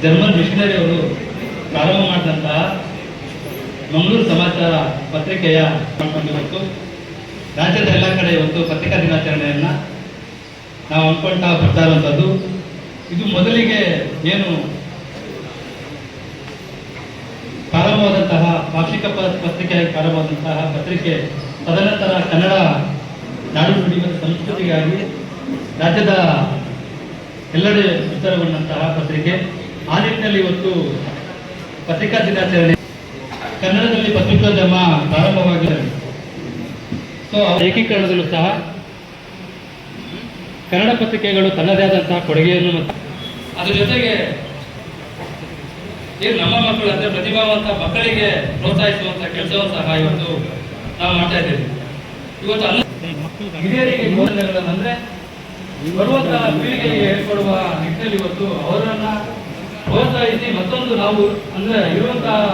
German missionary ಅವರು ಪ್ರಾರಂಭ ಮಾಡಿದಂತಹ ಮಂಗಳೂರು ಸಮಾಚಾರ ಪತ್ರಿಕೆಯ ಇವತ್ತು ರಾಜ್ಯದ ಎಲ್ಲ ಕಡೆ ಇವತ್ತು ಪತ್ರಿಕಾ ದಿನಾಚರಣೆಯನ್ನ ನಾವು ಅಂದ್ಕೊಳ್ತಾ ಬರ್ತಾ ಇರುವಂಥದ್ದು. ಇದು ಮೊದಲಿಗೆ ಏನು ಪ್ರಾರಂಭವಾದಂತಹ ಪಾಕ್ಷಿಕ ಪತ್ರಿಕೆಯಾಗಿ ಪ್ರಾರಂಭವಾದಂತಹ ಪತ್ರಿಕೆ ತದನಂತರ ಕನ್ನಡ ನಾಡು ನುಡಿ ಮತ್ತು ಸಂಸ್ಕೃತಿಗಾಗಿ ರಾಜ್ಯದ ಎಲ್ಲೆಡೆ ವಿಸ್ತಾರಗೊಂಡಂತಹ ಪತ್ರಿಕೆ. ಆ ನಿಟ್ಟಿನಲ್ಲಿ ಇವತ್ತು ಪತ್ರಿಕಾ ದಿನಾಚರಣೆ ಕನ್ನಡದಲ್ಲಿ ಪತ್ರಿಕೋದ್ಯಮ ಪ್ರಾರಂಭವಾಗಿದೆ. ಸೊ ಏಕೀಕರಣದಲ್ಲೂ ಸಹ ಕನ್ನಡ ಪತ್ರಿಕೆಗಳು ತನ್ನದೇ ಆದಂತಹ ಕೊಡುಗೆಯನ್ನು ಮತ್ತು ಅದ್ರ ಜೊತೆಗೆ ಏನು ನಮ್ಮ ಮಕ್ಕಳು ಅಂದ್ರೆ ಪ್ರತಿಭಾವಂತ ಮಕ್ಕಳಿಗೆ ಪ್ರೋತ್ಸಾಹಿಸುವಂತ ಕೆಲಸವನ್ನು ಸಹ ಇವತ್ತು ನಾವು ಮಾಡ್ತಾ ಇದ್ದೇವೆ. ಇವತ್ತು ಹಿರಿಯರಿಗೆ ಬೋಧನೆಗಳನ್ನಂದ್ರೆ ಬರುವಂತಹ ಪೀಳಿಗೆಗೆ ಹೇಳ್ಕೊಡುವ ನಿಟ್ಟಿನಲ್ಲಿ ಇವತ್ತು ಅವರನ್ನ ಪ್ರೋತ್ಸಾಹಿಸಿ ಮತ್ತೊಂದು ನಾವು ಅಂದ್ರೆ ಇರುವಂತಹ